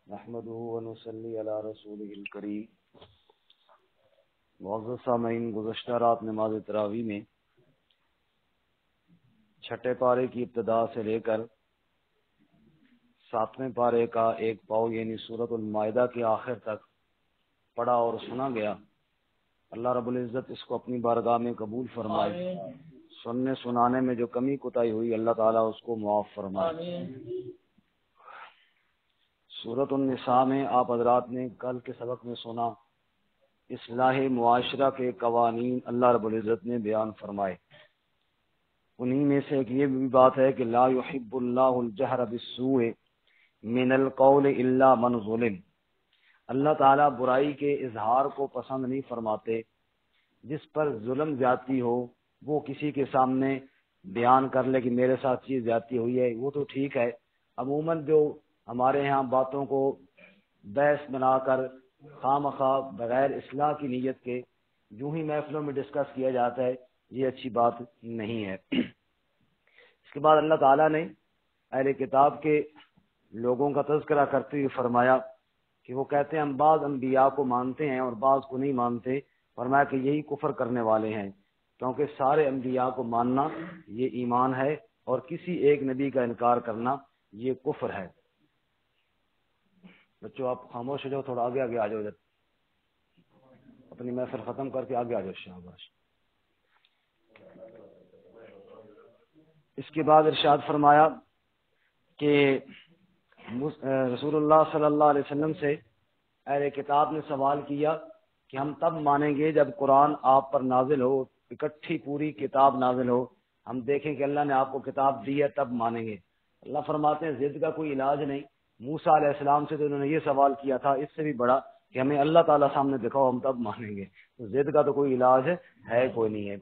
نحمده ونصلی علی رسوله الکریم۔ معزز سامعین، گزشتہ رات نماز تراویح میں چھٹے پارے کی ابتدا سے لے کر ساتویں پارے کا ایک پاؤ یعنی سورۃ المائدہ کے آخر تک پڑھا اور سنا گیا۔ اللہ رب العزت اس کو اپنی بارگاہ میں قبول فرمائے۔ سننے سنانے میں جو کمی کوتاہی ہوئی اللہ تعالیٰ اس کو معاف فرمائے۔ سورۃ النساء میں آپ حضرات نے کل کے سبق میں سنا اصلاح معاشرہ کے قوانین اللہ رب العزت نے بیان فرمائے۔ انہی میں سے ایک یہ بھی بات ہے کہ لا يحب اللہ الجہر بالسوء من القول الا من ظلم۔ اللہ تعالیٰ برائی کے اظہار کو پسند نہیں فرماتے، جس پر ظلم زیادتی ہو وہ کسی کے سامنے بیان کر لے کہ میرے ساتھ چیز زیادتی ہوئی ہے، وہ تو ٹھیک ہے۔ عموماً جو ہمارے ہاں باتوں کو بحث بنا کر خواہ مخواہ بغیر اصلاح کی نیت کے یوں ہی محفلوں میں ڈسکس کیا جاتا ہے، یہ اچھی بات نہیں ہے۔ اس کے بعد اللہ تعالیٰ نے اہل کتاب کے لوگوں کا تذکرہ کرتے ہوئے فرمایا کہ وہ کہتے ہیں ہم بعض انبیاء کو مانتے ہیں اور بعض کو نہیں مانتے، فرمایا کہ یہی کفر کرنے والے ہیں، کیونکہ سارے انبیاء کو ماننا یہ ایمان ہے اور کسی ایک نبی کا انکار کرنا یہ کفر ہے۔ بچوں آپ خاموش ہو جاؤ، تھوڑا آگے آگے آ جاؤ، اپنی محفل ختم کر کے آگے آ جاؤ شاباش۔ اس کے بعد ارشاد فرمایا کہ رسول اللہ صلی اللہ علیہ وسلم سے اہل کتاب نے سوال کیا کہ ہم تب مانیں گے جب قرآن آپ پر نازل ہو، اکٹھی پوری کتاب نازل ہو، ہم دیکھیں کہ اللہ نے آپ کو کتاب دی ہے تب مانیں گے۔ اللہ فرماتے ہیں ضد کا کوئی علاج نہیں۔ موسیٰ علیہ السلام سے تو انہوں نے یہ سوال کیا تھا، اس سے بھی بڑا کہ ہمیں اللہ تعالیٰ سامنے دکھاؤ ہم تب مانیں گے۔ تو ضد کا تو کوئی علاج ہے کوئی نہیں ہے۔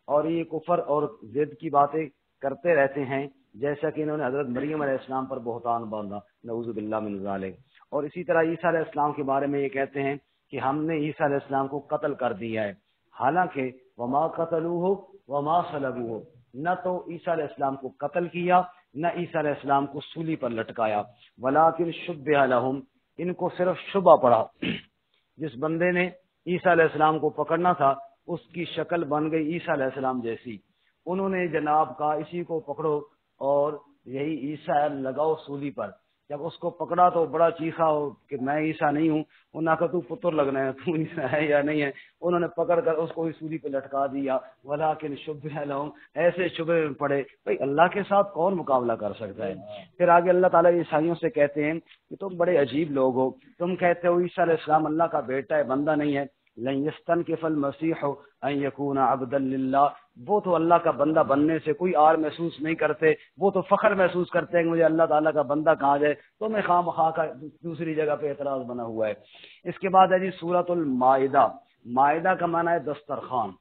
اور یہ کفر اور ضد کی باتیں کرتے رہتے ہیں، جیسا کہ انہوں نے حضرت مریم علیہ السلام پر بہتان باندھا، نعوذ باللہ من ذالک۔ اور اسی طرح عیسیٰ علیہ السلام کے بارے میں یہ کہتے ہیں کہ ہم نے عیسیٰ علیہ السلام کو قتل کر دیا ہے، حالانکہ وما قتلوہ وما صلبوہ، نہ تو عیسیٰ علیہ السلام کو قتل کیا نہ عیسیٰ علیہ السلام کو سولی پر لٹکایا، ولیکن شبہ لہم، ان کو صرف شبہ پڑا۔ جس بندے نے عیسیٰ علیہ السلام کو پکڑنا تھا اس کی شکل بن گئی عیسیٰ علیہ السلام جیسی، انہوں نے جناب کہا اسی کو پکڑو اور یہی عیسیٰ لگاؤ سولی پر۔ جب اس کو پکڑا تو بڑا چیخا ہو کہ میں عیسیٰ نہیں ہوں، انہوں نے کہا تو پتر لگنا ہے، تو عیسیٰ ہے یا نہیں ہے؟ انہوں نے پکڑ کر اس کو سولی پہ لٹکا دیا، ولیکن شبہ لہم، ایسے شبہ میں پڑے بھائی اللہ کے ساتھ کون مقابلہ کر سکتا ہے۔ پھر آگے اللہ تعالیٰ عیسائیوں سے کہتے ہیں کہ تم بڑے عجیب لوگ ہو، تم کہتے ہو عیسیٰ علیہ السلام اللہ کا بیٹا ہے، بندہ نہیں ہے۔ لن یستنکف المسیح ان یکون عبدا للہ، وہ تو اللہ کا بندہ بننے سے کوئی آر محسوس نہیں کرتے، وہ تو فخر محسوس کرتے ہیں کہ مجھے اللہ تعالیٰ کا بندہ کہا جائے، تو میں خواہ مخواہ کا دوسری جگہ پہ اعتراض بنا ہوا ہے۔ اس کے بعد ہے جی سورۃ المائدہ۔ مائدہ کا معنی ہے دسترخوان،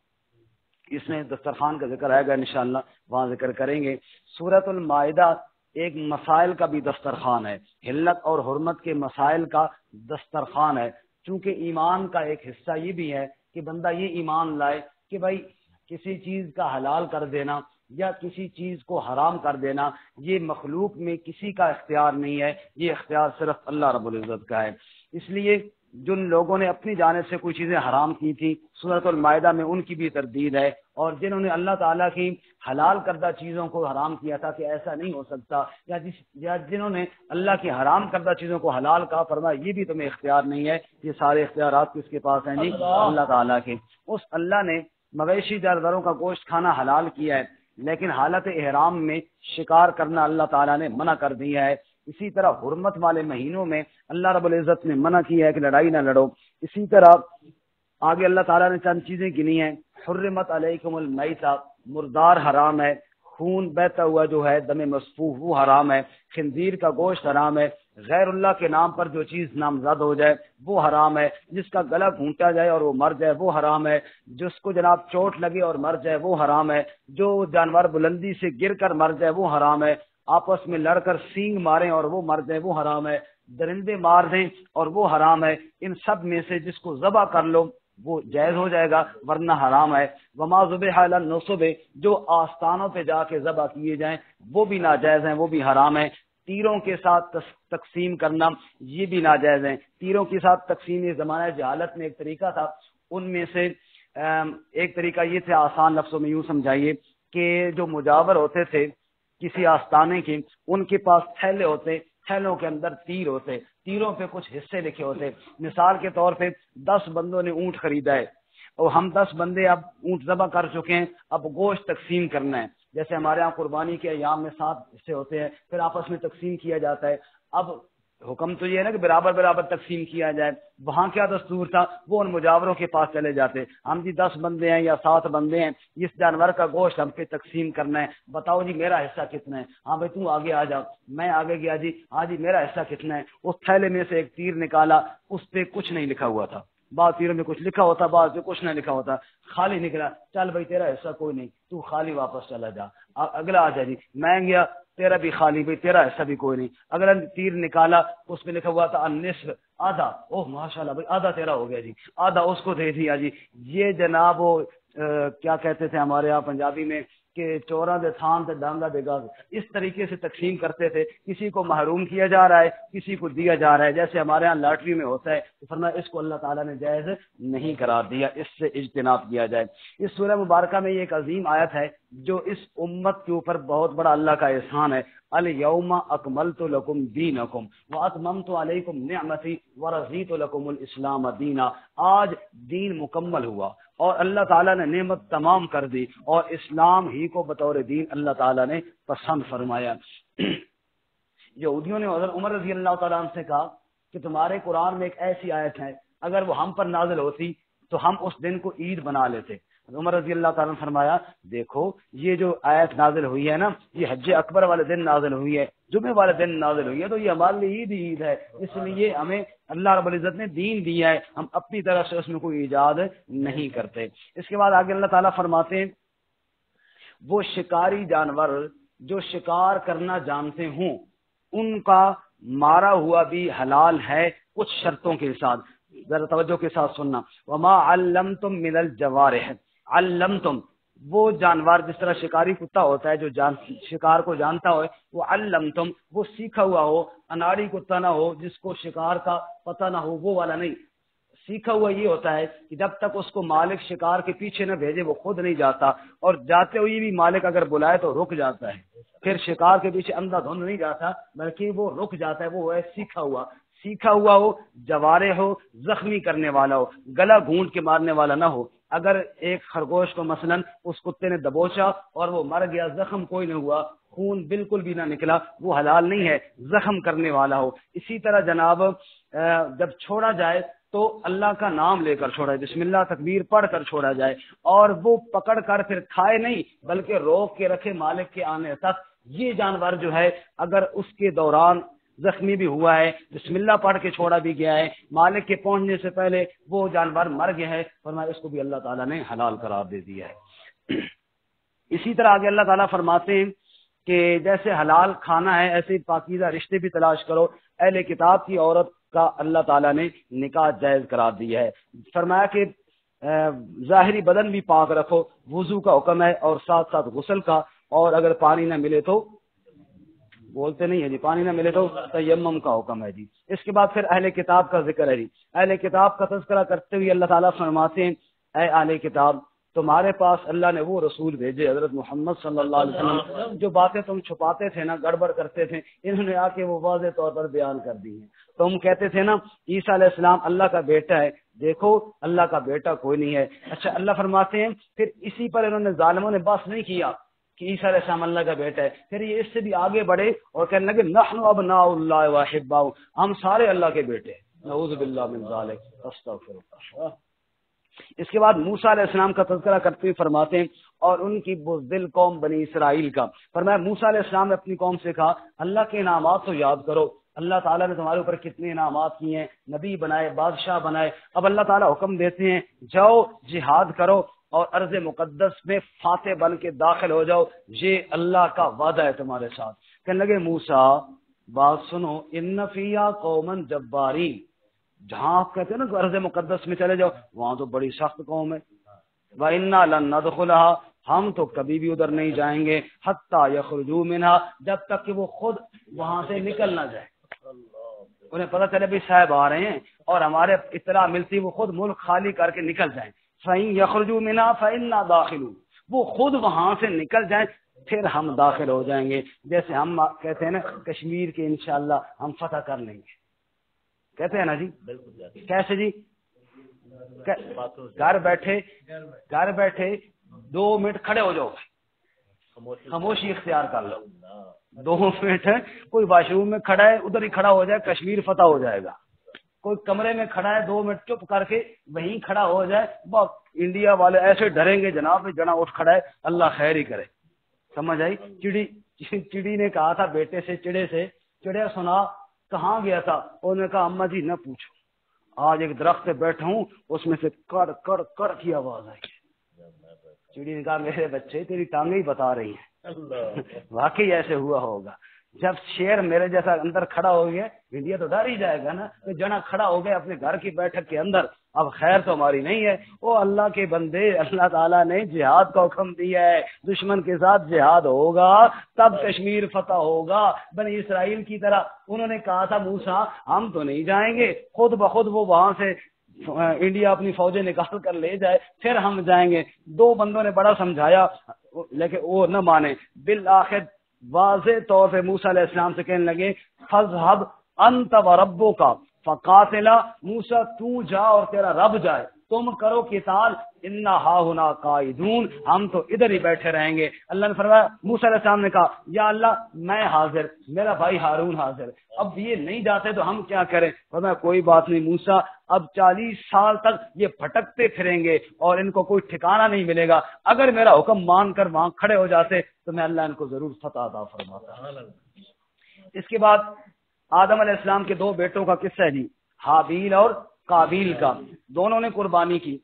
اس میں دسترخوان کا ذکر آئے گا انشاءاللہ، وہاں ذکر کریں گے۔ سورۃ المائدہ ایک مسائل کا بھی دسترخوان ہے، حلت اور حرمت کے مسائل کا دسترخوان ہے، چونکہ ایمان کا ایک حصہ یہ بھی ہے کہ بندہ یہ ایمان لائے کہ بھائی کسی چیز کا حلال کر دینا یا کسی چیز کو حرام کر دینا یہ مخلوق میں کسی کا اختیار نہیں ہے، یہ اختیار صرف اللہ رب العزت کا ہے۔ اس لیے جن لوگوں نے اپنی جانب سے کوئی چیزیں حرام کی تھی سورۃ المائدہ میں ان کی بھی تردید ہے، اور جنہوں نے اللہ تعالیٰ کی حلال کردہ چیزوں کو حرام کیا تھا کہ ایسا نہیں ہو سکتا، یا جنہوں نے اللہ کی حرام کردہ چیزوں کو حلال کہا، فرمایا یہ بھی تمہیں اختیار نہیں ہے، یہ سارے اختیارات کس کے پاس ہیں جی؟ اللہ تعالیٰ کے۔ اس اللہ نے مویشی جانوروں کا گوشت کھانا حلال کیا ہے، لیکن حالت احرام میں شکار کرنا اللہ تعالیٰ نے منع کر دیا ہے۔ اسی طرح حرمت والے مہینوں میں اللہ رب العزت نے منع کیا ہے کہ لڑائی نہ لڑو۔ اسی طرح آگے اللہ تعالیٰ نے چند چیزیں گنی ہیں، حرمت علیکم المیتہ، مردار حرام ہے، خون بہتا ہوا جو ہے دم مسفوح وہ حرام ہے، خنزیر کا گوشت حرام ہے، غیر اللہ کے نام پر جو چیز نامزد ہو جائے وہ حرام ہے، جس کا گلا گھونٹا جائے اور وہ مر جائے وہ حرام ہے، جس کو جناب چوٹ لگے اور مر جائے وہ حرام ہے، جو جانور بلندی سے گر کر مر جائے وہ حرام ہے، آپس میں لڑ کر سینگ ماریں اور وہ مر جائے وہ حرام ہے، درندے مار دیں اور وہ حرام ہے۔ ان سب میں سے جس کو ذبح کر لو وہ جائز ہو جائے گا ورنہ حرام ہے۔ وما ذبح علی النصب، جو آستانوں پہ جا کے ذبح کیے جائیں وہ بھی ناجائز ہیں، وہ بھی حرام ہے۔ تیروں کے ساتھ تقسیم کرنا یہ بھی ناجائز ہے۔ تیروں کے ساتھ تقسیم اس زمانہ جہالت میں ایک طریقہ تھا، ان میں سے ایک طریقہ یہ تھا، آسان لفظوں میں یوں سمجھائیے کہ جو مجاور ہوتے تھے کسی آستانے کے، ان کے پاس تھیلے ہوتے، تھیلوں کے اندر تیر ہوتے، تیروں پہ کچھ حصے لکھے ہوتے۔ مثال کے طور پہ 10 بندوں نے اونٹ خریدا ہے اور ہم 10 بندے اب اونٹ ذبح کر چکے ہیں، اب گوشت تقسیم کرنا ہے۔ جیسے ہمارے ہاں قربانی کے ایام میں 7 حصے ہوتے ہیں، پھر آپس میں تقسیم کیا جاتا ہے۔ اب حکم تو یہ ہے نا کہ برابر برابر تقسیم کیا جائے، وہاں کیا دستور تھا، وہ ان مجاوروں کے پاس چلے جاتے، ہم جی 10 بندے ہیں یا 7 بندے ہیں، اس جانور کا گوشت ہم پہ تقسیم کرنا ہے، بتاؤ جی میرا حصہ کتنا ہے؟ ہاں بھائی تم آگے آ جاؤ، میں آگے گیا جی، ہاں جی میرا حصہ کتنا ہے؟ اس تھیلے میں سے ایک تیر نکالا، اس پہ کچھ نہیں لکھا ہوا تھا، بعض تیروں میں کچھ لکھا ہوتا، بعض میں کچھ نہیں لکھا ہوتا، خالی نکلا، چل بھائی تیرا حصہ کوئی نہیں، تو خالی واپس چلا جا۔ اگلا آ جائے جی، میں گیا، تیرا بھی خالی، بھائی تیرا حصہ بھی کوئی نہیں۔ اگلا تیر نکالا، اس میں لکھا ہوا تھا النصف، آدھا، اوہ ماشاء اللہ بھائی آدھا تیرا ہو گیا جی، آدھا اس کو دے دیا جی۔ یہ جناب وہ کیا کہتے تھے ہمارے یہاں پنجابی میں کہ چوراں دے تھان تے ڈانگا دے گا، اس طریقے سے تقسیم کرتے تھے، کسی کو محروم کیا جا رہا ہے، کسی کو دیا جا رہا ہے، جیسے ہمارے ہاں لاٹری میں ہوتا ہے۔ تو فرمایا اس کو اللہ تعالیٰ نے جائز نہیں قرار دیا، اس سے اجتناب کیا جائے۔ اس سورہ مبارکہ میں یہ ایک عظیم آیت ہے جو اس امت کے اوپر بہت بڑا اللہ کا احسان ہے، الیوم اکملت لکم دینکم واتممت علیکم نعمتی ورضیت لکم الاسلام دینا۔ آج دین مکمل ہوا اور اللہ تعالیٰ نے نعمت تمام کر دی اور اسلام ہی کو بطور دین اللہ تعالیٰ نے پسند فرمایا۔ یہودیوں نے حضرت عمر رضی اللہ تعالیٰ عنہ سے کہا کہ تمہارے قرآن میں ایک ایسی آیت ہے، اگر وہ ہم پر نازل ہوتی تو ہم اس دن کو عید بنا لیتے۔ عمر رضی اللہ تعالیٰ نے فرمایا دیکھو یہ جو آیت نازل ہوئی ہے نا، یہ حج اکبر والے دن نازل ہوئی ہے، جمعے والے دن نازل ہوئی ہے، تو یہ ہمارے لیے عید ہے، اس لیے ہمیں اللہ رب العزت نے دین دیا ہے، ہم اپنی طرف سے اس میں کوئی ایجاد نہیں کرتے۔ اس کے بعد آگے اللہ تعالیٰ فرماتے ہیں وہ شکاری جانور جو شکار کرنا جانتے ہوں ان کا مارا ہوا بھی حلال ہے کچھ شرطوں کے ساتھ، ذرا توجہ کے ساتھ سننا۔ وما علمتم من الجوارح، علمتم وہ جانور، جس طرح شکاری کتا ہوتا ہے جو شکار کو جانتا ہو، وہ علمتم وہ سیکھا ہوا ہو، اناڑی کتا نہ ہو جس کو شکار کا پتہ نہ ہو، وہ والا نہیں۔ سیکھا ہوا یہ ہوتا ہے کہ جب تک اس کو مالک شکار کے پیچھے نہ بھیجے وہ خود نہیں جاتا، اور جاتے ہوئے بھی مالک اگر بلائے تو رک جاتا ہے، پھر شکار کے پیچھے اندھا دھند نہیں جاتا بلکہ وہ رک جاتا ہے، وہ ہے سیکھا ہوا۔ سیکھا ہوا ہو، جوارے ہو، زخمی کرنے والا ہو، گلا گھونٹ کے مارنے والا نہ ہو۔ اگر ایک خرگوش کو مثلا اس کتے نے دبوچا اور وہ مر گیا، زخم کوئی نہ ہوا، خون بالکل بھی نہ نکلا، وہ حلال نہیں ہے، زخم کرنے والا ہو۔ اسی طرح جناب جب چھوڑا جائے تو اللہ کا نام لے کر چھوڑا جائے، بسم اللہ تکبیر پڑھ کر چھوڑا جائے، اور وہ پکڑ کر پھر کھائے نہیں بلکہ روک کے رکھے مالک کے آنے تک۔ یہ جانور جو ہے اگر اس کے دوران زخمی بھی ہوا ہے، بسم اللہ پڑھ کے چھوڑا بھی گیا ہے، مالک کے پہنچنے سے پہلے وہ جانور مر گیا ہے، فرمایا اس کو بھی اللہ تعالیٰ نے حلال قرار دے دیا ہے۔ اسی طرح آگے اللہ تعالیٰ فرماتے ہیں کہ جیسے حلال کھانا ہے ایسے پاکیزہ رشتے بھی تلاش کرو۔ اہل کتاب کی عورت کا اللہ تعالیٰ نے نکاح جائز قرار دیا ہے، فرمایا کہ ظاہری بدن بھی پاک رکھو، وضو کا حکم ہے اور ساتھ ساتھ غسل کا، اور اگر پانی نہ ملے تو بولتے نہیں ہے جی، پانی نہ ملے تو تیمم کا حکم ہے جی۔ اس کے بعد پھر اہل کتاب کا ذکر ہے جی۔ اہل کتاب کا تذکرہ کرتے ہوئے اللہ تعالیٰ فرماتے ہیں اے اہل کتاب تمہارے پاس اللہ نے وہ رسول بھیجے حضرت محمد صلی اللہ علیہ وسلم، جو باتیں تم چھپاتے تھے نا، گڑبڑ کرتے تھے، انہوں نے آ کے وہ واضح طور پر بیان کر دی ہیں۔ تم کہتے تھے نا عیسیٰ علیہ السلام اللہ کا بیٹا ہے، دیکھو اللہ کا بیٹا کوئی نہیں ہے۔ اچھا اللہ فرماتے ہیں پھر اسی پر انہوں نے ظالموں نے بس نہیں کیا کہ عیسیٰ علیہ السلام اللہ کا بیٹا ہے، پھر یہ اس سے بھی آگے بڑھے اور کہنے لگے نحن ابناء اللہ واحباؤ، ہم سارے اللہ کے بیٹے ہیں، نعوذ باللہ من ذالک، استغفر اللہ۔ اس کے بعد موسیٰ علیہ السلام کا تذکرہ کرتے ہوئے فرماتے ہیں اور ان کی بزدل قوم بنی اسرائیل کا، فرمایا موسیٰ علیہ السلام نے اپنی قوم سے کہا اللہ کے انعامات تو یاد کرو، اللہ تعالیٰ نے تمہارے اوپر کتنے انعامات کیے ہیں، نبی بنائے، بادشاہ بنائے۔ اب اللہ تعالیٰ حکم دیتے ہیں جاؤ جہاد کرو اور ارض مقدس میں فاتح بن کے داخل ہو جاؤ، یہ اللہ کا وعدہ ہے تمہارے ساتھ۔ کہنے لگے موسیٰ بات سنو، ان فیہا قوما جبارین، جہاں آپ کہتے ہیں نا ارض مقدس میں چلے جاؤ، وہاں تو بڑی سخت قوم ہے، وَإِنَّا لَن نَّدْخُلَهَا، ہم تو کبھی بھی ادھر نہیں جائیں گے حتی یخرجوا منہا، جب تک کہ وہ خود وہاں سے نکل نہ جائے. انہیں پتہ چلے بھی صاحب آ رہے ہیں اور ہمارے اطلاع ملتی وہ خود ملک خالی کر کے نکل جائیں. فَإِن يَخْرُجُوا مِنْهَا فَإِنَّا دَاخِلُونَ، وہ خود وہاں سے نکل جائیں پھر ہم داخل ہو جائیں گے. جیسے ہم کہتے ہیں نا کشمیر کے انشاءاللہ ہم فتح کر لیں گے، کہتے ہیں نا جی. کیسے جی؟ گھر بیٹھے 2 منٹ کھڑے ہو جاؤ، خاموشی اختیار کر لو. 2 منٹ کوئی واش روم میں کھڑا ہے ادھر ہی کھڑا ہو جائے، کشمیر فتح ہو جائے گا. کوئی کمرے میں کھڑا ہے 2 منٹ چپ کر کے وہیں کھڑا ہو جائے، بس انڈیا والے ایسے ڈریں گے جناب جنا اٹھ کھڑا ہے، اللہ خیر ہی کرے. سمجھ آئی؟ چڑی نے کہا تھا بیٹے سے، چڑیا سنا کہاں گیا تھا؟ انہوں نے کہا اماں جی نہ پوچھو، آج ایک درخت پہ بیٹھا ہوں اس میں سے کڑ کڑ کڑ کی آواز آئی. چڑی نے کہا میرے بچے تیری ٹانگیں ہی بتا رہی ہیں. واقعی ایسے ہوا ہوگا. جب شیر میرے جیسا اندر کھڑا ہو گیا انڈیا تو ڈر ہی جائے گا نا. تو جنا کھڑا ہو گیا اپنے گھر کی بیٹھک کے اندر، اب خیر تو ہماری نہیں ہے. وہ اللہ کے بندے، اللہ تعالیٰ نے جہاد کا حکم دیا ہے، دشمن کے ساتھ جہاد ہوگا تب کشمیر فتح ہوگا. بنی اسرائیل کی طرح انہوں نے کہا تھا موسیٰ ہم تو نہیں جائیں گے، خود بخود وہ وہاں سے انڈیا اپنی فوجیں نکال کر لے جائے پھر ہم جائیں گے. 2 بندوں نے بڑا سمجھایا لیکن وہ نہ مانے. بالآخر واضح طور پہ موسیٰ علیہ السلام سے کہنے لگے فَاذْهَبْ أَنْتَ وَرَبُّكَ فَقَاتِلَا، موسیٰ تو جا اور تیرا رب جائے، تم کرو قتال، اِنَّا ہَاهُنَا قَاعِدُونَ، ہم تو ادھر ہی بیٹھے رہیں گے. اللہ نے فرمایا، موسیٰ علیہ السلام نے کہا یا اللہ میں حاضر، میرا بھائی ہارون حاضر، اب یہ نہیں جاتے تو ہم کیا کریں؟ فرمایا کوئی بات نہیں موسیٰ، اب 40 سال تک یہ بھٹکتے پھریں گے اور ان کو کوئی ٹھکانہ نہیں ملے گا. اگر میرا حکم مان کر وہاں کھڑے ہو جاتے تو میں اللہ ان کو ضرور فتح عطا فرماتا. اس کے بعد آدم علیہ السلام کے 2 بیٹوں کا قصہ ہے جی، حابیل اور قابیل کا. دونوں نے قربانی کی.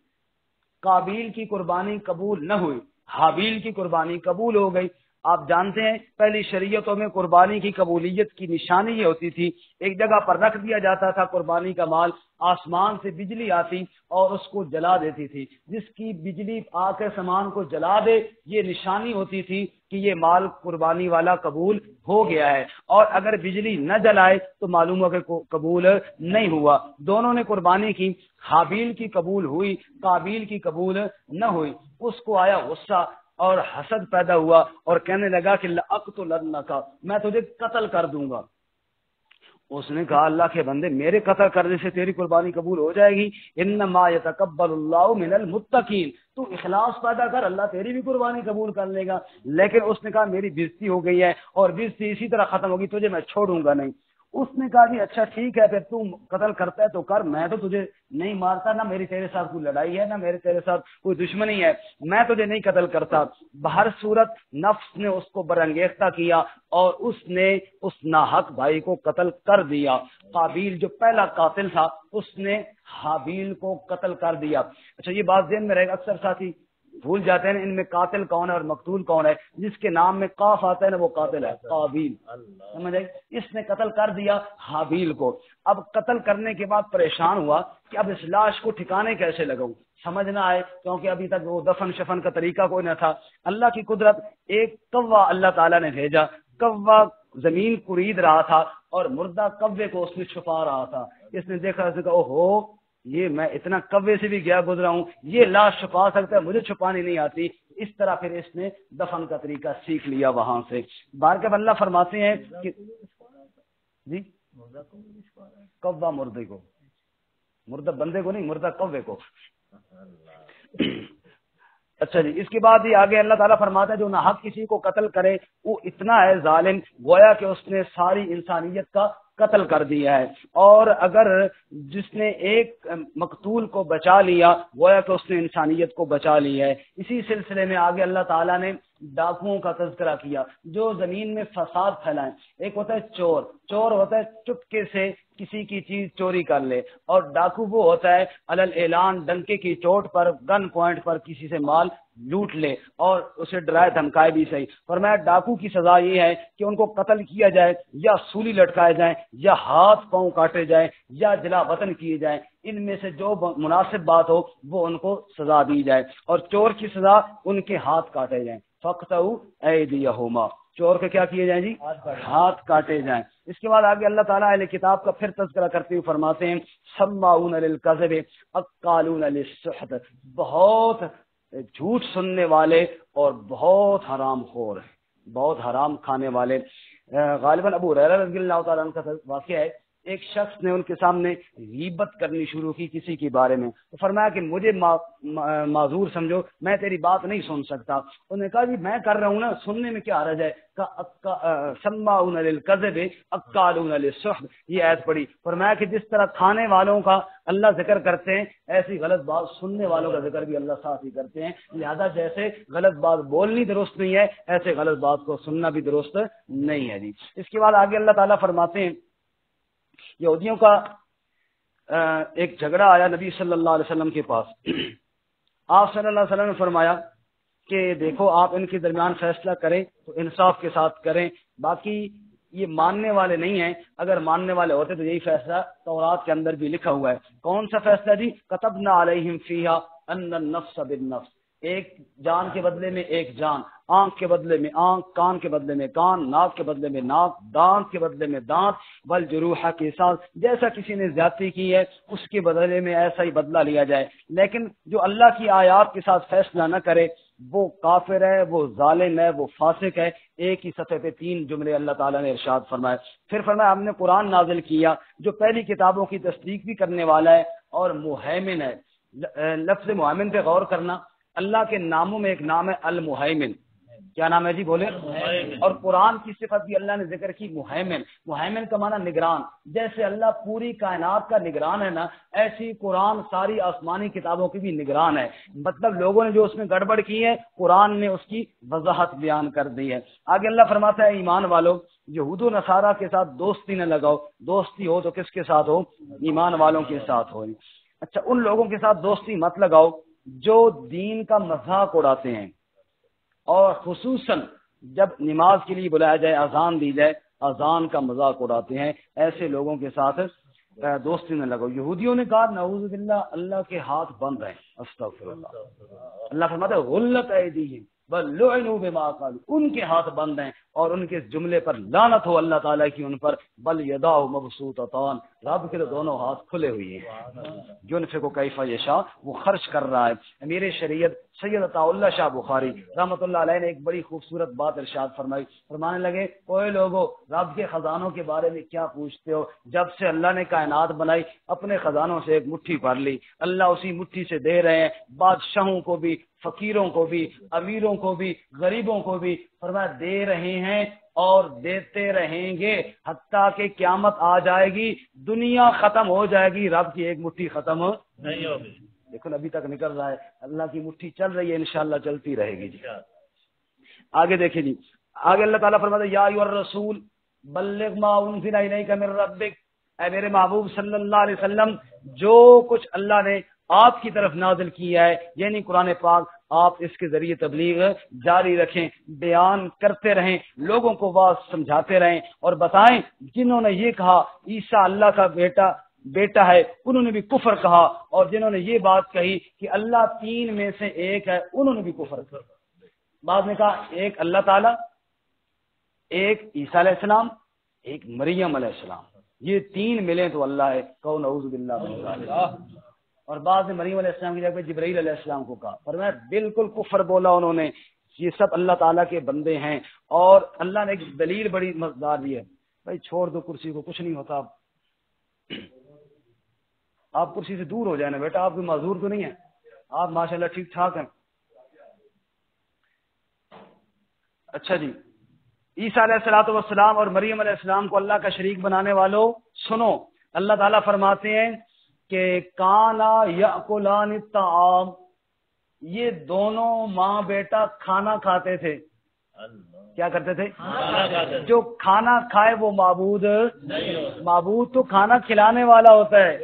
قابیل کی قربانی قبول نہ ہوئی، حابیل کی قربانی قبول ہو گئی. آپ جانتے ہیں پہلی شریعتوں میں قربانی کی قبولیت کی نشانی یہ ہوتی تھی، ایک جگہ پر رکھ دیا جاتا تھا قربانی کا مال، آسمان سے بجلی آتی اور اس کو جلا دیتی تھی. جس کی بجلی آ کے سامان کو جلا دے یہ نشانی ہوتی تھی کہ یہ مال قربانی والا قبول ہو گیا ہے، اور اگر بجلی نہ جلائے تو معلوم ہو کہ قبول نہیں ہوا. دونوں نے قربانی کی، حابیل کی قبول ہوئی، قابیل کی قبول نہ ہوئی. اس کو آیا غصہ اور حسد پیدا ہوا اور کہنے لگا کہ لَأَقْتُلَنَّكَ، میں تجھے قتل کر دوں گا. اس نے کہا اللہ کے بندے میرے قتل کرنے سے تیری قربانی قبول ہو جائے گی؟ انما يتقبل اللہ من المتقین، تو اخلاص پیدا کر اللہ تیری بھی قربانی قبول کر لے گا. لیکن اس نے کہا میری بےزتی ہو گئی ہے اور بےزتی اسی طرح ختم ہوگی، تجھے میں چھوڑوں گا نہیں. اس نے کہا کہ اچھا ٹھیک ہے پھر تم قتل کرتا ہے تو کر، میں تو تجھے نہیں مارتا، نہ میری تیرے ساتھ کوئی لڑائی ہے، نہ میرے تیرے ساتھ کوئی دشمنی ہے، میں تجھے نہیں قتل کرتا. بہر صورت نفس نے اس کو برانگیختہ کیا اور اس نے اس ناحق بھائی کو قتل کر دیا. قابیل جو پہلا قاتل تھا اس نے حابیل کو قتل کر دیا. اچھا یہ بات ذہن میں رہے گا، اکثر ساتھی بھول جاتے ہیں ان میں قاتل کون ہے اور مقتول کون ہے. جس کے نام میں قاف آتا ہے نا وہ قاتل ہے، قابیل. سمجھ آئی؟ اس نے قتل کر دیا حابیل کو. اب قتل کرنے کے بعد پریشان ہوا کہ اب اس لاش کو ٹھکانے کیسے لگاؤں، سمجھ نہ آئے کیونکہ ابھی تک وہ دفن شفن کا طریقہ کوئی نہ تھا. اللہ کی قدرت، ایک کوا اللہ تعالیٰ نے بھیجا. کوا زمین قرید رہا تھا اور مردہ کوے کو اس نے چھپا رہا تھا. اس نے دیکھا، اس نے کہا اوہو یہ میں اتنا کوے سے بھی گیا گزرا ہوں، یہ لاش چھپا سکتا ہے، مجھے چھپانی نہیں آتی. اس طرح پھر اس نے دفن کا طریقہ سیکھ لیا وہاں سے. بار کے اللہ فرماتے ہیں کہ جی کوا مردے کو، مردہ بندے کو نہیں، مردہ کوے کو. اچھا جی، اس کے بعد یہ آگے اللہ تعالیٰ فرماتا ہے جو ناحق کسی کو قتل کرے وہ اتنا ہے ظالم، گویا کہ اس نے ساری انسانیت کا قتل کر دیا ہے. اور اگر جس نے ایک مقتول کو بچا لیا گویا کہ اس نے انسانیت کو بچا لیا ہے. اسی سلسلے میں آگے اللہ تعالیٰ نے ڈاکوؤں کا تذکرہ کیا جو زمین میں فساد پھیلائیں. ایک ہوتا ہے چور، چور ہوتا ہے چپکے سے کسی کی چیز چوری کر لے، اور ڈاکو وہ ہوتا ہے علل اعلان ڈنکے کی چوٹ پر گن پوائنٹ پر کسی سے مال لوٹ لے اور اسے ڈرائے دھمکائے بھی صحیح. فرمایا ڈاکو کی سزا یہ ہے کہ ان کو قتل کیا جائے یا سولی لٹکائے جائیں یا ہاتھ پاؤں کاٹے جائیں یا جلا وطن کیے جائیں، ان میں سے جو مناسب بات ہو وہ ان کو سزا دی جائے. اور چور کی سزا ان کے ہاتھ کاٹے جائیں. فَاقْطَعُوا أَيْدِيَهُمَا، چور کے کیا کیے جائیں جی؟ ہاتھ کاٹے جائیں. اس کے بعد آگے اللہ تعالیٰ اہل کتاب کا پھر تذکرہ کرتے ہوئے فرماتے ہیں سماعون للکذب اکالون للسحت، بہت جھوٹ سننے والے اور بہت حرام خور ہیں، بہت حرام کھانے والے. غالباً ابو ہریرہ رضی اللہ تعالیٰ عنہ کا واقعہ ہے، ایک شخص نے ان کے سامنے غیبت کرنی شروع کی کسی کے بارے میں، تو فرمایا کہ مجھے معذور سمجھو، میں تیری بات نہیں سن سکتا. انہوں نے کہا جی میں کر رہا ہوں نا، سننے میں کیا حرج ہے؟ سماعون للکذب اکالون للسحت، یہ آیت پڑھی. فرمایا کہ جس طرح کھانے والوں کا اللہ ذکر کرتے ہیں ایسی غلط بات سننے والوں کا ذکر بھی اللہ ساتھ ہی کرتے ہیں. لہذا جیسے غلط بات بولنی درست نہیں ہے ایسے غلط بات کو سننا بھی درست نہیں ہے جی. اس کے بعد آگے اللہ تعالیٰ فرماتے ہیں یہودیوں کا ایک جھگڑا آیا نبی صلی اللہ علیہ وسلم کے پاس. آپ صلی اللہ علیہ وسلم نے فرمایا کہ دیکھو آپ ان کے درمیان فیصلہ کریں تو انصاف کے ساتھ کریں، باقی یہ ماننے والے نہیں ہیں، اگر ماننے والے ہوتے تو یہی فیصلہ تورات کے اندر بھی لکھا ہوا ہے. کون سا فیصلہ جی؟ کتبنا علیہم فیہا ان النفس بالنفس، ایک جان کے بدلے میں ایک جان، آنکھ کے بدلے میں آنکھ، کان کے بدلے میں کان، ناک کے بدلے میں ناک، دانت کے بدلے میں دانت، والجروح کے ساتھ جیسا کسی نے زیادتی کی ہے اس کے بدلے میں ایسا ہی بدلہ لیا جائے. لیکن جو اللہ کی آیات کے ساتھ فیصلہ نہ کرے وہ کافر ہے، وہ ظالم ہے، وہ فاسق ہے. ایک ہی صفحے پہ 3 جملے اللہ تعالیٰ نے ارشاد فرمائے. پھر فرمایا ہم نے قرآن نازل کیا جو پہلی کتابوں کی تصدیق بھی کرنے والا ہے اور مہیمن ہے. لفظ مہیمن پہ غور کرنا، اللہ کے ناموں میں ایک نام ہے المہیمن. کیا نام ہے جی؟ بولے. اور قرآن کی صفت بھی اللہ نے ذکر کی مہیمن. مہیمن کا معنی نگران. جیسے اللہ پوری کائنات کا نگران ہے نا، ایسی قرآن ساری آسمانی کتابوں کی بھی نگران ہے. مطلب لوگوں نے جو اس میں گڑبڑ کی ہے قرآن نے اس کی وضاحت بیان کر دی ہے. آگے اللہ فرماتا ہے ایمان والو یہود و نصارہ کے ساتھ دوستی نہ لگاؤ. دوستی ہو تو کس کے ساتھ ہو؟ ایمان والوں کے ساتھ ہو. اچھا ان لوگوں کے ساتھ دوستی مت لگاؤ جو دین کا مذاق اڑاتے ہیں، اور خصوصاً جب نماز کے لیے بلایا جائے، اذان دی جائے، اذان کا مذاق اڑاتے ہیں. ایسے لوگوں کے ساتھ دوستی نہ لگاؤ. یہودیوں نے کہا نعوذ باللہ اللہ کے ہاتھ بند ہیں. استغفر اللہ. اللہ فرماتا ہے غلت ایدیہم بل لعنوا بما قالوا، ان کے ہاتھ بند ہیں اور ان کے جملے پر لعنت ہو اللہ تعالیٰ کی ان پر. بل یداہ مبسوطتان، رب کے دونوں ہاتھ کھلے ہوئے ہیں. ينفق کیف یشاء، وہ خرچ کر رہا ہے. امیر شریعت سید عطا اللہ شاہ بخاری رحمۃ اللہ علیہ نے ایک بڑی خوبصورت بات ارشاد فرمائی. فرمانے لگے اوے لوگو رب کے خزانوں کے بارے میں کیا پوچھتے ہو؟ جب سے اللہ نے کائنات بنائی اپنے خزانوں سے ایک مٹھی بھر لی، اللہ اسی مٹھی سے دے رہے ہیں، بادشاہوں کو بھی، فقیروں کو بھی، امیروں کو بھی، غریبوں کو بھی. فرمایا دے رہے ہیں اور دیتے رہیں گے حتیٰ کہ قیامت آ جائے گی، دنیا ختم ہو جائے گی، رب کی ایک مٹھی ختم نہیں ہوگی. دیکھو ابھی تک نکل رہا ہے، اللہ کی مٹھی چل رہی ہے، انشاءاللہ چلتی رہے گی. جی آگے دیکھیں جی، آگے اللہ تعالیٰ فرماتا ہے یا ایھا الرسول بلغ ما انزل الیک من ربک، اے میرے محبوب صلی اللہ علیہ وسلم جو کچھ اللہ نے آپ کی طرف نازل کیا ہے یعنی قرآن پاک، آپ اس کے ذریعے تبلیغ جاری رکھیں، بیان کرتے رہیں، لوگوں کو واضح سمجھاتے رہیں اور بتائیں. جنہوں نے یہ کہا عیسیٰ اللہ کا بیٹا ہے انہوں نے بھی کفر کہا، اور جنہوں نے یہ بات کہی کہ اللہ 3 میں سے ایک ہے انہوں نے بھی کفر کہا. بعد نے کہا ایک اللہ تعالیٰ، ایک عیسیٰ علیہ السلام، ایک مریم علیہ السلام، یہ 3 ملیں تو اللہ ہے. کہو نعوذ باللہ من ذالک. اور بعد میں مریم علیہ السلام کی جگہ پہ جبرائیل علیہ السلام کو کہا. فرمایا بالکل کفر بولا انہوں نے، یہ سب اللہ تعالیٰ کے بندے ہیں. اور اللہ نے ایک دلیل بڑی مزدار دی ہے. بھائی چھوڑ دو کرسی کو، کچھ نہیں ہوتا. آپ کرسی سے دور ہو جائیں نا بیٹا، آپ کوئی معذور تو نہیں ہے، آپ ماشاءاللہ ٹھیک ٹھاک ہیں. اچھا جی، عیسیٰ علیہ الصلوۃ والسلام اور مریم علیہ السلام کو اللہ کا شریک بنانے والوں سنو، اللہ تعالیٰ فرماتے ہیں کہ کانا یاکلان الطعام، یہ دونوں ماں بیٹا کھانا کھاتے تھے. کیا کرتے تھے؟ جو کھانا کھائے وہ معبود تو کھانا کھلانے والا ہوتا ہے،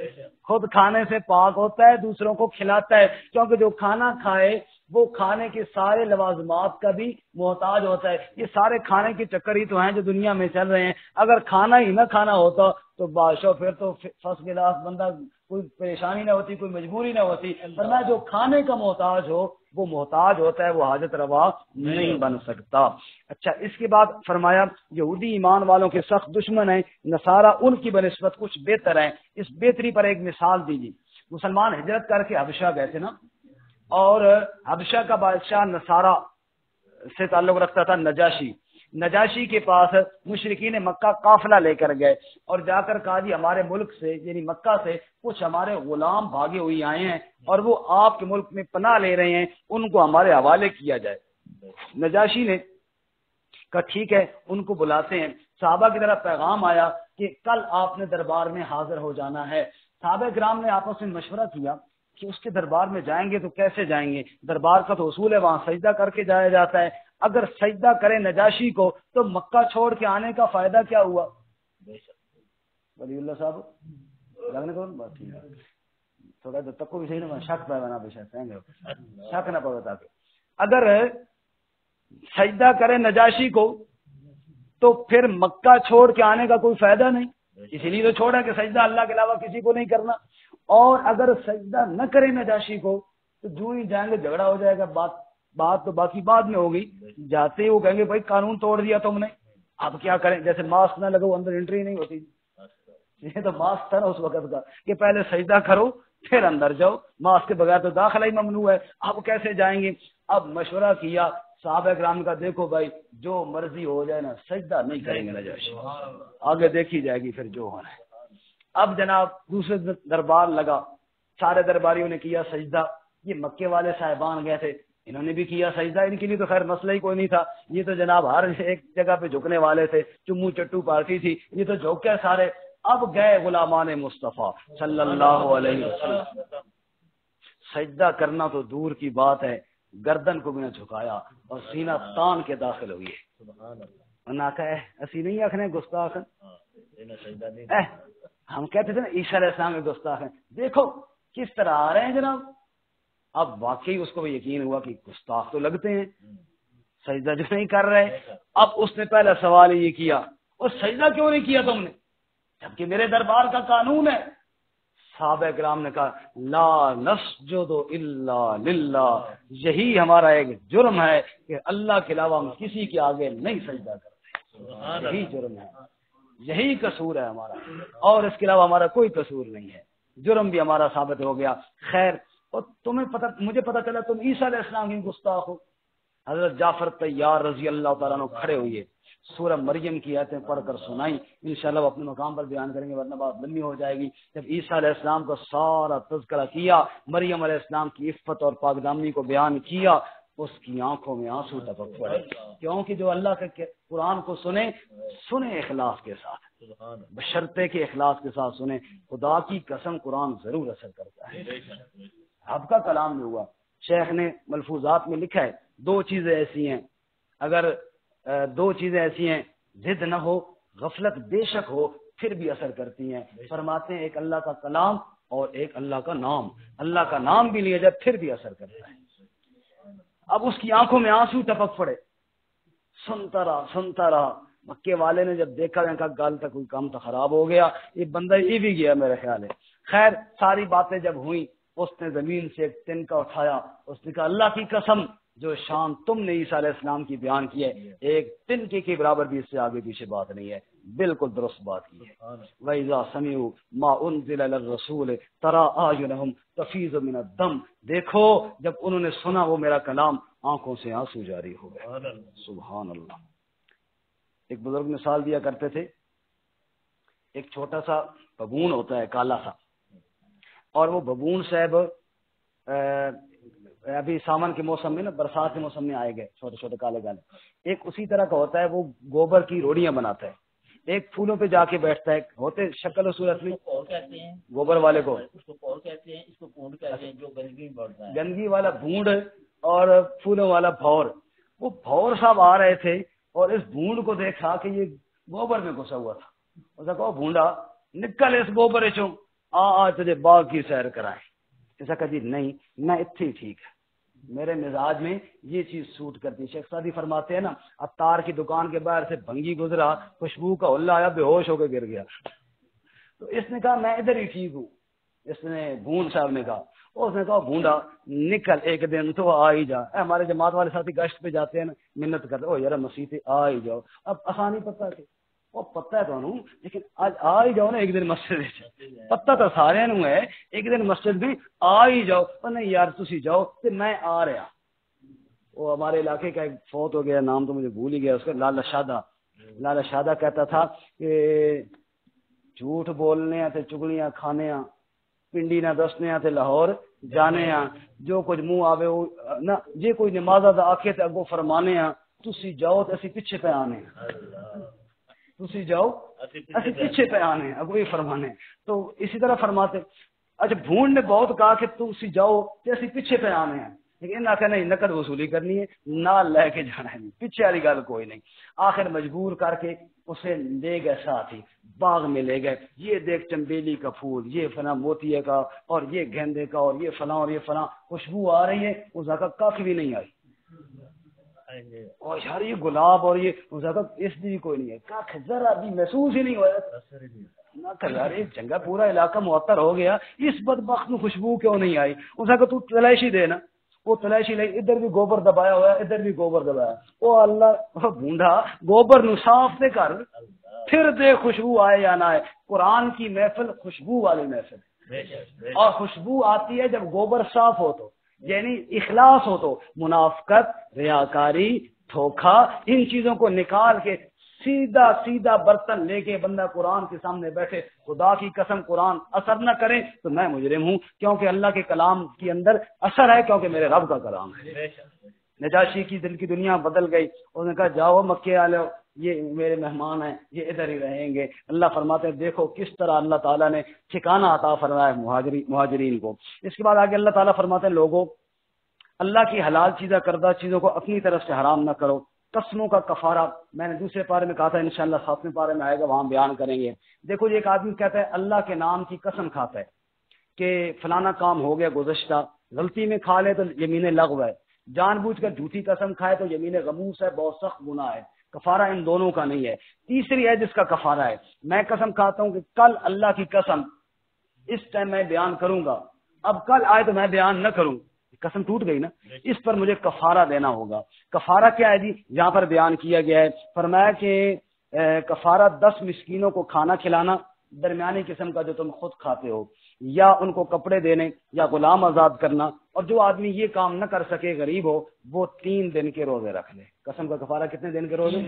خود کھانے سے پاک ہوتا ہے، دوسروں کو کھلاتا ہے، کیونکہ جو کھانا کھائے وہ کھانے کے سارے لوازمات کا بھی محتاج ہوتا ہے۔ یہ سارے کھانے کے چکر ہی تو ہیں جو دنیا میں چل رہے ہیں۔ اگر کھانا ہی نہ کھانا ہوتا تو بادشاہ پھر تو فرسٹ کلاس بندہ، کوئی پریشانی نہ ہوتی، کوئی مجبوری نہ ہوتی، ورنہ جو کھانے کا محتاج ہو وہ محتاج ہوتا ہے، وہ حاجت روا نہیں بن سکتا۔ اچھا، اس کے بعد فرمایا یہودی ایمان والوں کے سخت دشمن ہیں، نصارہ ان کی بنسبت کچھ بہتر ہیں۔ اس بہتری پر ایک مثال دیجیے۔ مسلمان ہجرت کر کے حبشہ گئے تھے نا، اور حبشہ کا بادشاہ نصارہ سے تعلق رکھتا تھا نجاشی کے پاس مشرکین مکہ قافلہ لے کر گئے اور جا کر کہا جی ہمارے ملک سے یعنی مکہ سے کچھ ہمارے غلام بھاگے ہوئے آئے ہیں اور وہ آپ کے ملک میں پناہ لے رہے ہیں، ان کو ہمارے حوالے کیا جائے۔ نجاشی نے کہا ٹھیک ہے، ان کو بلاتے ہیں۔ صحابہ کی طرف پیغام آیا کہ کل آپ نے دربار میں حاضر ہو جانا ہے۔ صحابہ کرام نے آپس میں مشورہ کیا کہ اس کے دربار میں جائیں گے تو کیسے جائیں گے؟ دربار کا تو اصول ہے وہاں سجدہ کر کے جایا جاتا ہے۔ اگر سجدہ کرے نجاشی کو تو مکہ چھوڑ کے آنے کا فائدہ کیا ہوا؟ ولی اللہ صاحب لگنے کو بات ٹھیک ہے، تھوڑا تو تک کو بھی صحیح نہ شک پہ بنا بے شک نہ پڑتا کہ اگر سجدہ کرے نجاشی کو تو پھر مکہ چھوڑ کے آنے کا کوئی فائدہ نہیں، اسی لیے تو چھوڑا کہ سجدہ اللہ کے علاوہ کسی کو نہیں کرنا۔ اور اگر سجدہ نہ کرے نجاشی کو تو جو ہی جائیں گے جھگڑا ہو جائے گا، بات تو باقی بعد میں ہوگی، جاتے ہی وہ کہیں گے بھائی قانون توڑ دیا تم نے، اب کیا کریں؟ جیسے ماسک نہ لگو اندر انٹری نہیں ہوتی، یہ تو ماسک تھا نا اس وقت کا کہ پہلے سجدہ کرو پھر اندر جاؤ، ماسک کے بغیر تو داخلہ ہی ممنوع ہے، اب کیسے جائیں گے؟ اب مشورہ کیا صحابہ کرام کا، دیکھو بھائی جو مرضی ہو جائے نا، سجدہ نہیں کریں گے نجاشی، آگے دیکھی جائے گی پھر جو ہونا ہے۔ اب جناب دوسرے دربار لگا، سارے درباریوں نے کیا سجدہ، یہ مکے والے صاحبان گئے تھے، انہوں نے بھی کیا سجدہ، ان کے لیے تو خیر مسئلہ ہی کوئی نہیں تھا، یہ تو جناب ہر ایک جگہ پہ جھکنے والے تھے، چمو چٹو پارٹی تھی، یہ تو جھک کے سارے۔ اب گئے غلامان مصطفیٰ صلی اللہ علیہ وسلم، سجدہ کرنا تو دور کی بات ہے، گردن کو بھی نہ جھکایا اور سینہ تان کے داخل ہوئی ہے۔ اسی نہیں آخنے گستاخ، ہم کہتے تھے نا عیسیٰ علیہ السلام کے گستاخ ہیں، دیکھو کس طرح آ رہے ہیں جناب۔ اب واقعی اس کو بھی یقین ہوا کہ گستاخ تو لگتے ہیں، سجدہ جو نہیں کر رہے۔ اب اس نے پہلا سوال یہ کیا، اور سجدہ کیوں نہیں کیا تم نے جبکہ میرے دربار کا قانون ہے؟ صحابہ کرام نے کہا لا نسجد الا للہ، یہی ہمارا ایک جرم ہے کہ اللہ کے علاوہ ہم کسی کے آگے نہیں سجدہ کرتے، یہی جرم ہے، یہی قصور ہے ہمارا، اور اس کے علاوہ ہمارا کوئی قصور نہیں ہے، جرم بھی ہمارا ثابت ہو گیا۔ خیر، اور تمہیں پتہ، مجھے پتہ چلا تم عیسیٰ علیہ السلام کی گستاخ ہو۔ حضرت جعفر طیار رضی اللہ تعالیٰ عنہ کھڑے ہوئے، سورہ مریم کی آیتیں پڑھ کر سنائیں، انشاءاللہ وہ اپنے مقام پر بیان کریں گے ورنہ بات لمبی ہو جائے گی۔ جب عیسیٰ علیہ السلام کا سارا تذکرہ کیا، مریم علیہ السلام کی عفت اور پاک دامنی کو بیان کیا، اس کی آنکھوں میں آنسو ٹپک پڑے، کیونکہ جو اللہ کے قرآن کو سنے اخلاص کے ساتھ، بشرطے کے اخلاص کے ساتھ سنے، خدا کی قسم قرآن ضرور اثر کرتا ہے۔ اب کا کلام میں ہوا، شیخ نے ملفوظات میں لکھا ہے دو چیزیں ایسی ہیں، اگر دو چیزیں ایسی ہیں، ضد نہ ہو، غفلت بے شک ہو، پھر بھی اثر کرتی ہیں۔ فرماتے ہیں ایک اللہ کا کلام اور ایک اللہ کا نام، اللہ کا نام بھی لیا جائے پھر بھی اثر کرتا ہے۔ اب اس کی آنکھوں میں آنسو ٹپک پڑے، سنتا رہا۔ مکے والے نے جب دیکھا کہا گال تک کوئی کام تو خراب ہو گیا، یہ بندہ یہ بھی گیا میرے خیال ہے۔ خیر، ساری باتیں جب ہوئیں، اس نے زمین سے ایک تنکا اٹھایا، اس نے کہا اللہ کی قسم جو شان تم نے عیسیٰ علیہ السلام کی بیان کی ہے، ایک تنکے کے برابر بھی اس سے آگے پیچھے بات نہیں ہے، بالکل درست بات کی ہے۔ وَإِذَا سَمِعُوا مَا أُنزِلَ إِلَى الرَّسُولِ تَرَىٰ أَعْيُنَهُمْ تَفِيضُ مِنَ الدَّمْ، دیکھو جب انہوں نے سنا وہ میرا کلام، آنکھوں سے آنسو جاری ہو گئے۔ سبحان اللہ۔ ایک بزرگ مثال دیا کرتے تھے، ایک چھوٹا سا ببون ہوتا ہے کالا سا، اور وہ ببون صاحب ابھی ساون کے موسم میں نا، برسات کے موسم میں آئے گئے چھوٹے چھوٹے کالے کالے، ایک اسی طرح کا ہوتا ہے، وہ گوبر کی روڑیاں بناتا ہے، ایک پھولوں پہ جا کے بیٹھتا ہے، ہوتے شکل و صورت میں کہتے ہیں گوبر والے کو، اس کو کور کہتے ہیں، اس کو پونڈ کہتے ہیں، جو گندگی بڑھتا ہے، گندگی والا بھونڈ اور پھولوں والا بھور، وہ بھور صاحب آ رہے تھے اور اس بھونڈ کو دیکھا کہ یہ گوبر میں گھسا ہوا تھا. اس نے کہا بھونڈا نکل اس گوبر چوں آ تجھے باغ کی سیر کرائیں. ایسا کہ جی نہیں میں اتھی ٹھیک ہے, میرے مزاج میں یہ چیز سوٹ کرتی. شیخ سعدی فرماتے ہیں نا, عطار کی دکان کے باہر سے بھنگی گزرا, خوشبو کا ہلا آیا, بے ہوش ہو کے گر گیا. تو اس نے کہا میں ادھر ہی ٹھیک ہوں. اس نے بھونڈ صاحب نے کہا, اس نے کہا بھونڈا نکل ایک دن تو آ ہی جا. ہمارے جماعت والے ساتھی گشت پہ جاتے ہیں نا, منت کرتے او یار مسیح آ ہی جاؤ. اب آسانی پتہ کہ وہ پتہ ہے تو لیکن آج آ ہی جاؤ نا ایک دن مسجد. پتہ تو سارے نو ہے, ایک دن مسجد بھی آ ہی جاؤ. نہیں یار تسی جاؤ تو میں آ رہا. وہ ہمارے علاقے کا ایک فوت ہو گیا, نام تو مجھے بھول ہی گیا اس کا, لالا شادہ. لالا شادہ کہتا تھا کہ جھوٹ بولنے تے چگلیاں کھانے, پنڈی نہ دسنے تے لاہور جانے, جو کچھ منہ آوے نہ جے کوئی نماز آکھے تے اگوں فرمانے, تسی جاؤ تے اسی پیچھے پہ آنے, تسی جاؤ اسی پیچھے پہ آنے اگوں ہی فرمانے. تو اسی طرح فرماتے. اچھا بھونڈ نے بہت کہا کہ تسی جاؤ تے اسی پیچھے پہ آنے ہیں, لیکن انہاں کہ نہیں نقد وصولی کرنی ہے, نال لے کے جانا ہے, پیچھے والی گل کوئی نہیں. آخر مجبور کر کے اسے لے گئے ساتھ ہی باغ میں لے گئے. یہ دیکھ چمبیلی کا پھول, یہ فلاں موتیے کا, اور یہ گیندے کا, اور یہ فلاں اور یہ فلاں. خوشبو آ رہی ہے, اس کا کخ بھی نہیں آئی. اور یار یہ گلاب اور یہ اس بھی کوئی نہیں ہے, کخ ذرا بھی محسوس ہی نہیں ہوا. یار یہ چنگا پورا علاقہ معطر ہو گیا, اس بدبخت میں خوشبو کیوں نہیں آئی. اس کا تو تلاشی دے نا. وہ تلاشی لے, ادھر بھی گوبر دبایا ہوا ہے, ادھر بھی گوبر دبایا. وہ اللہ بھونڈا گوبر نو صاف دے کر پھر دے خوشبو آئے یا نہ آئے. قرآن کی محفل خوشبو والی محفل ہے, اور خوشبو آتی ہے جب گوبر صاف ہو تو, یعنی اخلاص ہو تو. منافقت, ریاکاری, دھوکہ, ان چیزوں کو نکال کے سیدھا سیدھا برتن لے کے بندہ قرآن کے سامنے بیٹھے. خدا کی قسم قرآن اثر نہ کرے تو میں مجرم ہوں, کیونکہ اللہ کے کلام کے اندر اثر ہے, کیونکہ میرے رب کا کلام ہے. نجاشی کی دل کی دنیا بدل گئی. اس نے کہا جاؤ مکے والے, یہ میرے مہمان ہیں, یہ ادھر ہی رہیں گے. اللہ فرماتے ہیں دیکھو کس طرح اللہ تعالیٰ نے ٹھکانہ عطا فرمایا مہاجرین کو. اس کے بعد آگے اللہ تعالیٰ فرماتے ہیں لوگوں اللہ کی حلال چیزیں کردہ چیزوں کو اپنی طرف سے حرام نہ کرو. قسموں کا کفارہ میں نے دوسرے پارے میں کہا تھا, انشاءاللہ 7ویں پارے میں آئے گا, وہاں بیان کریں گے. دیکھو یہ ایک آدمی کہتا ہے اللہ کے نام کی قسم کھاتا ہے کہ فلانا کام ہو گیا گزشتہ, غلطی میں کھا لے تو یمین لغو ہے, جان بوجھ کر جھوٹی قسم کھائے تو یمین غموس ہے, بہت سخت گناہ ہے. کفارہ ان دونوں کا نہیں ہے. تیسری ہے جس کا کفارہ ہے, میں قسم کھاتا ہوں کہ کل اللہ کی قسم اس ٹائم میں بیان کروں گا, اب کل آئے تو میں بیان نہ کروں, قسم ٹوٹ گئی نا, اس پر مجھے کفارہ دینا ہوگا. کفارہ کیا ہے جی, یہاں پر بیان کیا گیا ہے, فرمایا کہ کفارہ 10 مسکینوں کو کھانا کھلانا درمیانی قسم کا جو تم خود کھاتے ہو, یا ان کو کپڑے دینے, یا غلام آزاد کرنا. اور جو آدمی یہ کام نہ کر سکے غریب ہو وہ 3 دن کے روزے رکھ لے. قسم کا کفارہ کتنے دن کے روزے؟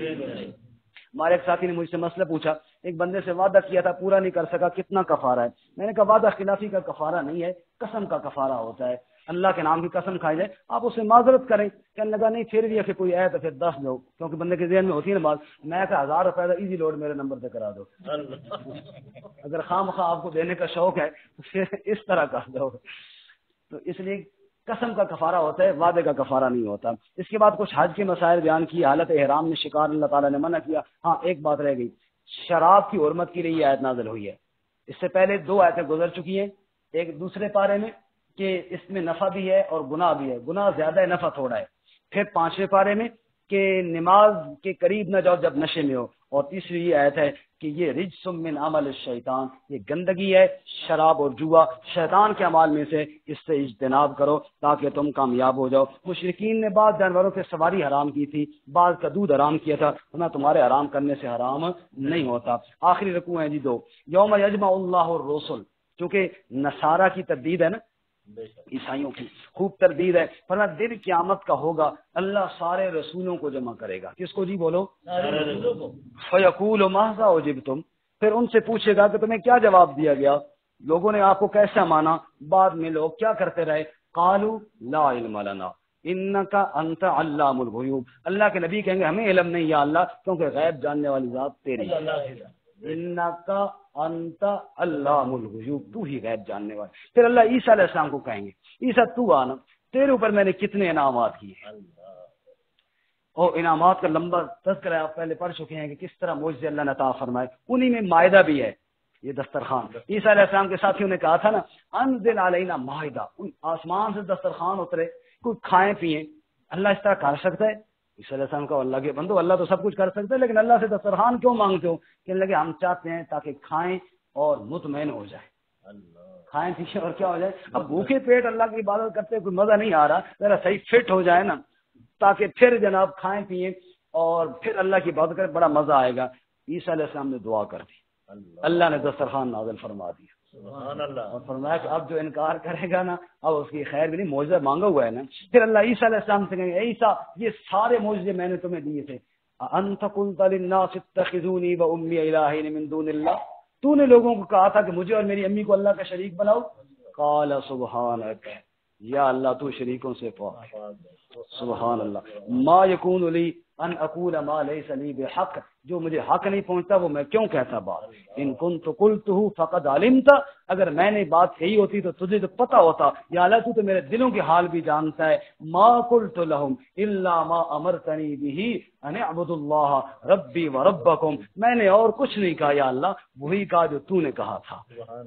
ہمارے ایک ساتھی نے مجھ سے مسئلہ پوچھا, ایک بندے سے وعدہ کیا تھا پورا نہیں کر سکا, کتنا کفارہ ہے؟ میں نے کہا وعدہ خلافی کا کفارہ نہیں ہے, قسم کا کفارہ ہوتا ہے. اللہ کے نام کی قسم کھائی جائے, آپ اسے معذرت کریں. کہنے لگا نہیں پھر بھی اگر کوئی ہے تو پھر 10 دو, کیونکہ بندے کے ذہن میں ہوتی ہے نا بات. میں کہا 1000 روپے کا ایزی لوڈ میرے نمبر پہ کرا دو, اگر خواہ مخواہ آپ کو دینے کا شوق ہے تو پھر اس طرح کر دو. تو اس لیے قسم کا کفارہ ہوتا ہے, وعدے کا کفارہ نہیں ہوتا. اس کے بعد کچھ حج کے مسائل بیان کیے, حالت احرام میں شکار اللہ تعالیٰ نے منع کیا. ہاں ایک بات رہ گئی, شراب کی حرمت کے لیے یہ آیت نازل ہوئی ہے. اس سے پہلے 2 آیتیں گزر چکی ہیں, ایک دوسرے پارے میں کہ اس میں نفع بھی ہے اور گناہ بھی ہے, گناہ زیادہ ہے نفع تھوڑا ہے. پھر 5ویں پارے میں کہ نماز کے قریب نہ جاؤ جب نشے میں ہو, اور تیسری یہ آیت ہے کہ یہ رجس من عمل الشیطان, یہ گندگی ہے شراب اور جوا شیطان کے اعمال میں سے, اس سے اجتناب کرو تاکہ تم کامیاب ہو جاؤ. مشرکین نے بعض جانوروں پہ سواری حرام کی تھی, بعض کا دودھ حرام کیا تھا, نہ تمہارے حرام کرنے سے حرام نہیں ہوتا. آخری رکوع ہیں جی 2, یوم یجمع اللہ الرسل, کیونکہ نصارہ کی تردید ہے نا, عیسائیوں کی خوب تردید ہے. فرمایا دن قیامت کا ہوگا, اللہ سارے رسولوں کو جمع کرے گا. کس کو جی بولو؟ فیقول ماذا اجبتم, پھر ان سے پوچھے گا کہ تمہیں کیا جواب دیا گیا, لوگوں نے آپ کو کیسا مانا, بعد میں لوگ کیا کرتے رہے؟ قالوا لا علم لنا انک انت علام الغیوب, اللہ کے نبی کہیں گے ہمیں علم نہیں یا اللہ, کیونکہ غیب جاننے والی ذات تیری, انک انت علام الغیوب, تو ہی غیب جاننے والا. پھر اللہ عیسیٰ علیہ السلام کو کہیں گے عیسیٰ تو آنا, تیرے اوپر میں نے کتنے انعامات کیے. اور انعامات کا لمبا تذکرہ آپ پہلے پڑھ چکے ہیں کہ کس طرح معجزے اللہ نے عطا فرمائے، انہی میں مائدہ بھی ہے، یہ دسترخوان۔ عیسیٰ علیہ السلام کے ساتھیوں نے کہا تھا نا انزل علینا مائدہ، آسمان سے دسترخوان اترے، کوئی کھائیں پیئیں۔ اللہ اس طرح کر سکتا ہے؟ عیسیٰ علیہ السلام کا اللہ کے بندو، اللہ تو سب کچھ کر سکتا ہے، لیکن اللہ سے دسترخوان کیوں مانگتے ہو؟ کہنے لگے ہم چاہتے ہیں تاکہ کھائیں اور مطمئن ہو جائیں، کھائیں پیچھے اور کیا ہو جائے۔ اب بھوکے پیٹ اللہ کی عبادت کرتے کوئی مزہ نہیں آ رہا، ذرا صحیح فٹ ہو جائے نا، تاکہ پھر جناب کھائیں پیئیں اور پھر اللہ کی عبادت کریں، بڑا مزہ آئے گا۔ عیسیٰ علیہ السلام نے دعا کر دی، اللہ نے دسترخوان نازل فرما دیا، سبحان اللہ، اور فرمایا کہ اب جو انکار کرے گا نا اب اس کی خیر بھی نہیں، معجزہ مانگا ہوا ہے نا۔ پھر اللہ عیسیٰ علیہ السلام سے کہیں گے عیسیٰ یہ سارے معجزے میں نے تمہیں دیے تھے، انت قلت للناس اتخذونی وامي الہین من دون اللہ، تو نے لوگوں کو کہا تھا کہ مجھے اور میری امی کو اللہ کا شریک بناؤ، قال سبحانک، یا اللہ تو شریکوں سے پاک، سبحان اللہ، ما یکون لی ان اقول ما لیس لی بحق، جو مجھے حق نہیں پہنچتا وہ میں کیوں کہتا بات، ان کنت قلتہ فقد علمت، اگر میں نے بات کہی ہوتی تو تجھے تو پتہ ہوتا، یا اللہ تو میرے دلوں کے حال بھی جانتا ہے، ما قلت لهم الا ما امرتنی به ان اعبدوا اللہ ربی وربکم، میں نے اور کچھ نہیں کہا یا اللہ، وہی کہا جو تو نے کہا تھا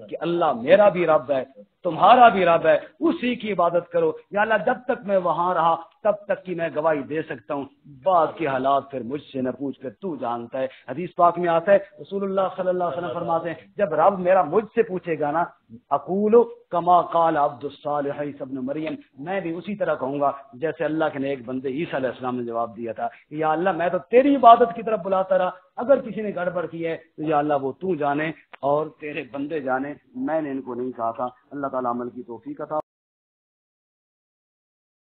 کہ اللہ میرا بھی رب ہے تمہارا بھی رب ہے، اسی کی عبادت کرو، یا اللہ جب تک میں وہاں رہا تب تک کی میں گواہی دے سکتا ہوں، بعد کے حالات پھر مجھ سے نہ پوچھ کر تو جانتا ہے۔ حدیث پاک میں آتا ہے رسول اللہ صلی اللہ علیہ وسلم فرماتے ہیں جب رب میرا مجھ سے پوچھے گا نا اقول کما قال عبد الصالح عیسی ابن مریم، میں بھی اسی طرح کہوں گا جیسے اللہ کے نیک بندے عیسیٰ علیہ السلام نے جواب دیا تھا کہ یا اللہ میں تو تیری عبادت کی طرف بلاتا رہا، اگر کسی نے گڑبڑ کی ہے تو یا اللہ وہ تو جانے اور تیرے بندے جانے، میں نے ان کو نہیں کہا تھا۔ اللہ تعالیٰ عمل کی توفیق عطا